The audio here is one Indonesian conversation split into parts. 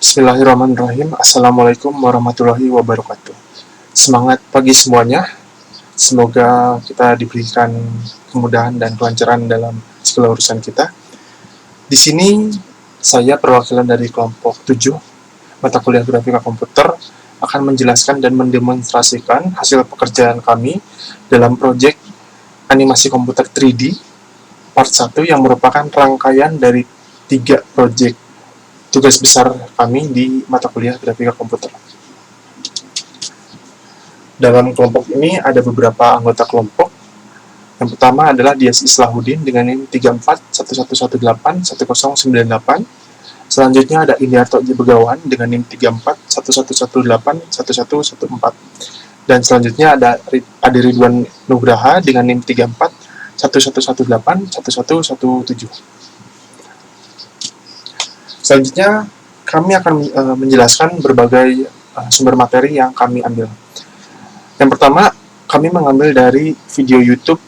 Bismillahirrahmanirrahim. Assalamualaikum warahmatullahi wabarakatuh. Semangat pagi semuanya. Semoga kita diberikan kemudahan dan kelancaran dalam segala urusan kita. Di sini saya perwakilan dari kelompok 7 mata kuliah grafika komputer akan menjelaskan dan mendemonstrasikan hasil pekerjaan kami dalam proyek animasi komputer 3D part 1 yang merupakan rangkaian dari 3 proyek tugas besar kami di mata kuliah grafika komputer. Dalam kelompok ini ada beberapa anggota kelompok. Yang pertama adalah Dias Islahuddin dengan NIM 3411181098. Selanjutnya ada Indiarto J. Begawan dengan NIM 3411181114. Dan selanjutnya ada Ade Ridwan Nugraha dengan NIM 3411181117. Selanjutnya, kami akan menjelaskan berbagai sumber materi yang kami ambil. Yang pertama, kami mengambil dari video YouTube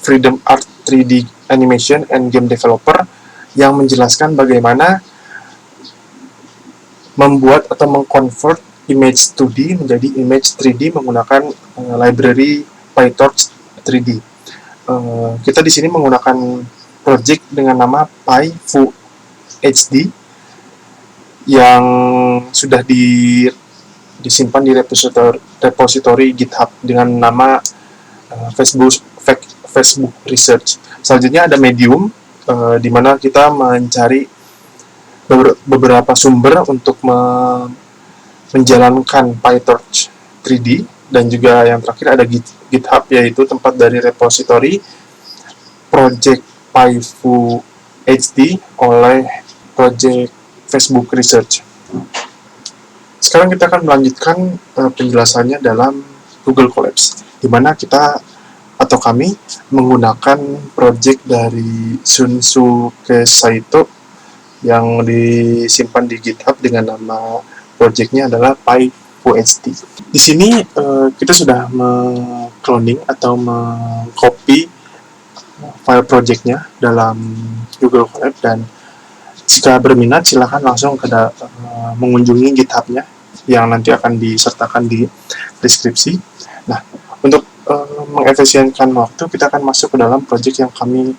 Freedom Art 3D Animation and Game Developer yang menjelaskan bagaimana membuat atau mengconvert image 2D menjadi image 3D menggunakan library PyTorch 3D. Kita di sini menggunakan project dengan nama PyFu HD yang sudah disimpan di repository GitHub dengan nama Facebook Research. Selanjutnya ada Medium, di mana kita mencari beberapa sumber untuk menjalankan PyTorch 3D, dan juga yang terakhir ada GitHub, yaitu tempat dari repository Project PyFu HD oleh Project Facebook Research. Sekarang kita akan melanjutkan penjelasannya dalam Google Colabs, di mana kita atau kami menggunakan project dari Shunsuke Saito yang disimpan di GitHub dengan nama projectnya adalah PyFuHD. Di sini kita sudah meng-cloning atau meng-copy file projectnya dalam Google Colab, dan jika berminat silahkan langsung mengunjungi GitHub-nya yang nanti akan disertakan di deskripsi. Nah, untuk mengefisienkan waktu, kita akan masuk ke dalam project yang kami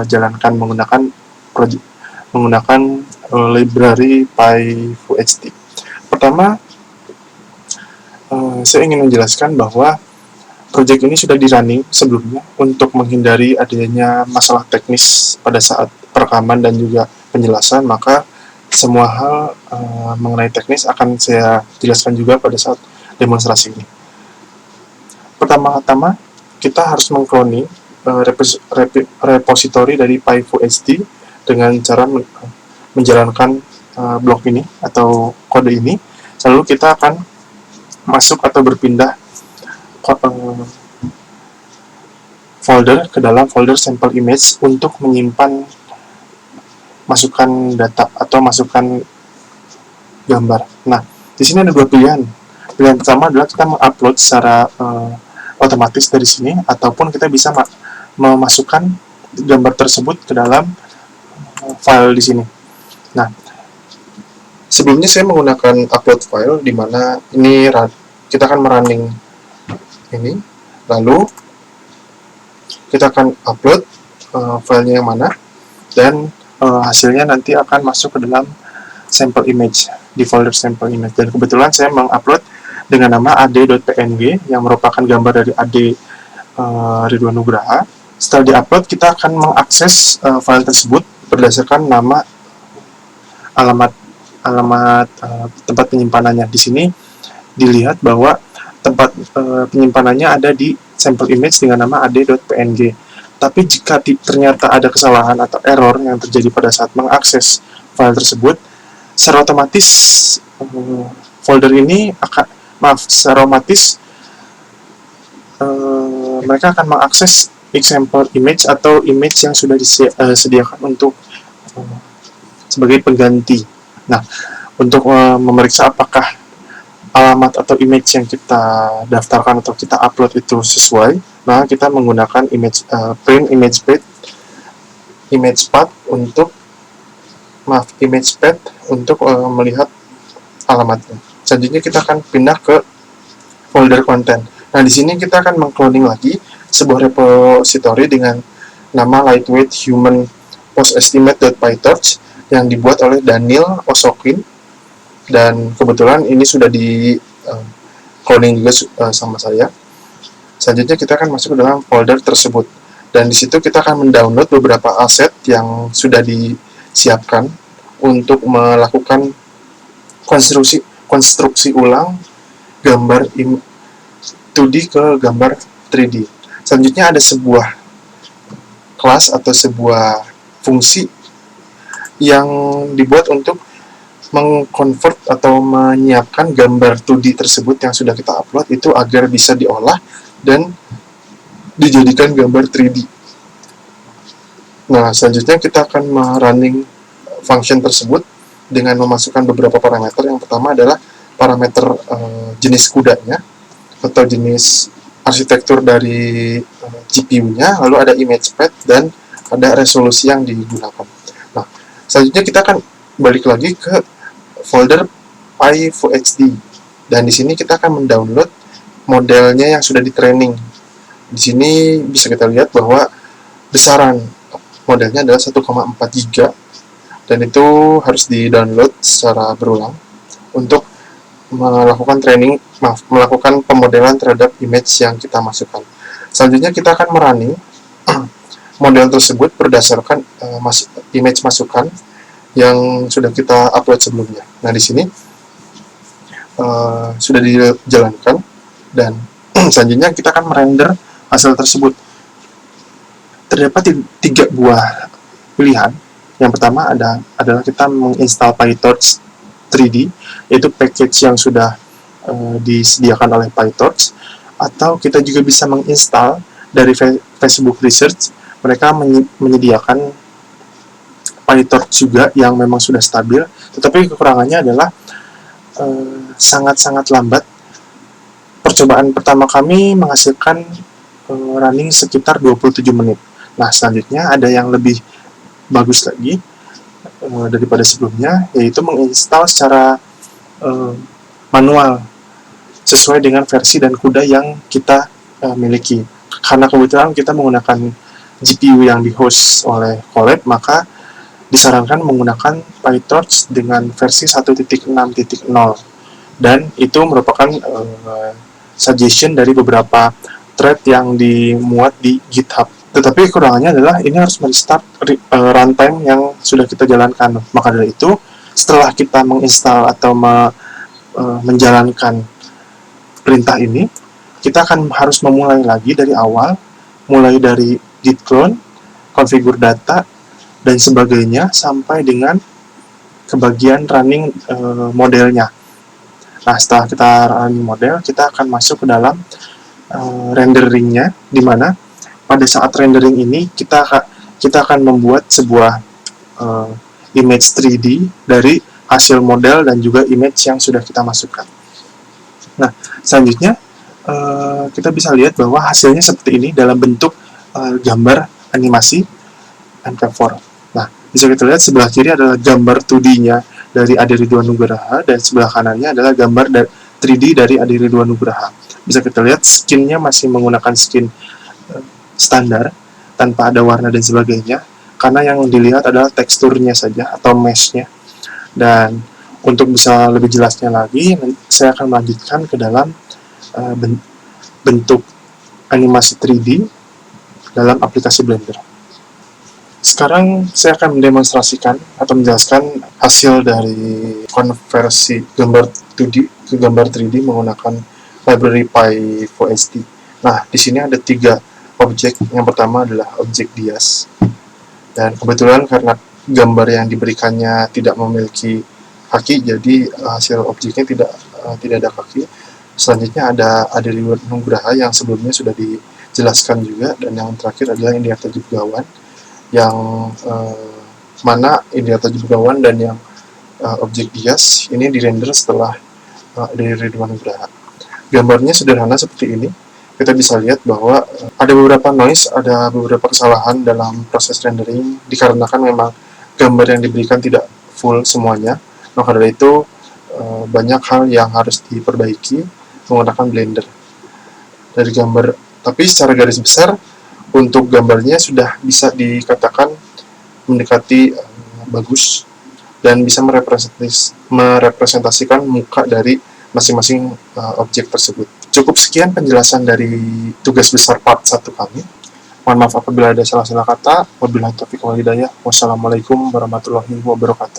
jalankan menggunakan library PyFuHD. Pertama, saya ingin menjelaskan bahwa project ini sudah di-running sebelumnya untuk menghindari adanya masalah teknis pada saat perekaman dan juga penjelasan, maka semua hal mengenai teknis akan saya jelaskan juga pada saat demonstrasi ini. Pertama-tama, kita harus meng-cloning repository dari PyFuHD dengan cara menjalankan blok ini atau kode ini. Lalu kita akan masuk atau berpindah folder ke dalam folder sample image untuk menyimpan masukan data atau masukan gambar. Nah, di sini ada dua pilihan. Pilihan pertama adalah kita mengupload secara otomatis dari sini, ataupun kita bisa memasukkan gambar tersebut ke dalam file di sini. Nah, sebelumnya saya menggunakan upload file, di mana ini kita akan merunning ini, lalu kita akan upload filenya yang mana, dan hasilnya nanti akan masuk ke dalam sample image di folder sample image. Dan kebetulan saya mengupload dengan nama ad.png yang merupakan gambar dari Ade Ridwan Nugraha. Setelah diupload, kita akan mengakses file tersebut berdasarkan nama, alamat tempat penyimpanannya. Di sini dilihat bahwa tempat penyimpanannya ada di sample image dengan nama ad.png. Tapi jika ternyata ada kesalahan atau error yang terjadi pada saat mengakses file tersebut, secara otomatis folder ini secara otomatis mereka akan mengakses example image atau image yang sudah disediakan untuk sebagai pengganti. Nah, untuk memeriksa apakah alamat atau image yang kita daftarkan atau kita upload itu sesuai, maka kita menggunakan print image path untuk image pad untuk melihat alamatnya. Selanjutnya kita akan pindah ke folder konten. Nah, di sini kita akan mengcloning lagi sebuah repository dengan nama lightweight human post estimate.pytorch yang dibuat oleh Daniel Osokin, dan kebetulan ini sudah di cloning juga sama saya. Selanjutnya kita akan masuk ke dalam folder tersebut, dan di situ kita akan mendownload beberapa aset yang sudah disiapkan untuk melakukan konstruksi ulang gambar 2D ke gambar 3D. Selanjutnya ada sebuah kelas atau sebuah fungsi yang dibuat untuk mengkonvert atau menyiapkan gambar 2D tersebut yang sudah kita upload itu agar bisa diolah dan dijadikan gambar 3D. Nah, selanjutnya kita akan running function tersebut dengan memasukkan beberapa parameter. Yang pertama adalah parameter jenis kudanya atau jenis arsitektur dari GPU-nya, lalu ada image path, dan ada resolusi yang digunakan. Nah, selanjutnya kita akan balik lagi ke folder PyFuHD, dan di sini kita akan mendownload modelnya yang sudah di training. Di sini bisa kita lihat bahwa besaran modelnya adalah 1,4 GB, dan itu harus di-download secara berulang untuk melakukan melakukan pemodelan terhadap image yang kita masukkan. Selanjutnya kita akan merunning model tersebut berdasarkan image masukan yang sudah kita upload sebelumnya. Nah, di sini sudah dijalankan, dan selanjutnya kita akan merender hasil tersebut. Terdapat 3 buah pilihan. Yang pertama adalah kita menginstal PyTorch 3D, yaitu package yang sudah disediakan oleh PyTorch, atau kita juga bisa menginstal dari Facebook Research. Mereka menyediakan PyTorch juga yang memang sudah stabil, tetapi kekurangannya adalah sangat-sangat lambat. Percobaan pertama kami menghasilkan running sekitar 27 menit. Nah, selanjutnya ada yang lebih bagus lagi daripada sebelumnya, yaitu menginstal secara manual sesuai dengan versi dan kuda yang kita miliki. Karena kebetulan kita menggunakan GPU yang di-host oleh Colab, maka disarankan menggunakan PyTorch dengan versi 1.6.0, dan itu merupakan suggestion dari beberapa thread yang dimuat di GitHub. Tetapi kekurangannya adalah ini harus merestart runtime yang sudah kita jalankan. Maka dari itu, setelah kita menginstal atau menjalankan perintah ini, kita akan harus memulai lagi dari awal, mulai dari git clone, configure data, dan sebagainya, sampai dengan ke bagian running modelnya. Nah, setelah kita running model, kita akan masuk ke dalam renderingnya, di mana pada saat rendering ini kita akan membuat sebuah image 3D dari hasil model dan juga image yang sudah kita masukkan. Nah, selanjutnya kita bisa lihat bahwa hasilnya seperti ini dalam bentuk gambar animasi MP4. Nah, bisa kita lihat sebelah kiri adalah gambar 2D-nya dari Adi Ridwan Nugraha, dan sebelah kanannya adalah gambar 3D dari Adi Ridwan Nugraha. Bisa kita lihat skin-nya masih menggunakan skin standar tanpa ada warna dan sebagainya, karena yang dilihat adalah teksturnya saja atau mesh-nya. Dan untuk bisa lebih jelasnya lagi, saya akan melanjutkan ke dalam bentuk animasi 3D dalam aplikasi Blender. Sekarang saya akan mendemonstrasikan atau menjelaskan hasil dari konversi gambar 2D ke gambar 3D menggunakan library PyFuHD. Nah, di sini ada 3 objek. Yang pertama adalah objek bias, dan kebetulan karena gambar yang diberikannya tidak memiliki kaki, jadi hasil objeknya tidak ada kaki. Selanjutnya ada Adi Ridwan Nugraha yang sebelumnya sudah dijelaskan juga, dan yang terakhir adalah Indriarto Djipgawan, yang mana Indriarto Djipgawan dan yang objek bias ini dirender setelah Adi Ridwan Nugraha. Gambarnya sederhana seperti ini. Kita bisa lihat bahwa ada beberapa noise, ada beberapa kesalahan dalam proses rendering, dikarenakan memang gambar yang diberikan tidak full semuanya. Maka dari itu banyak hal yang harus diperbaiki menggunakan Blender dari gambar. Tapi secara garis besar untuk gambarnya sudah bisa dikatakan mendekati bagus dan bisa merepresentasikan muka dari masing-masing objek tersebut. Cukup sekian penjelasan dari tugas besar part 1 kami. Mohon maaf apabila ada salah-salah kata. Wabillahi taufiq wal hidayah. Wassalamualaikum warahmatullahi wabarakatuh.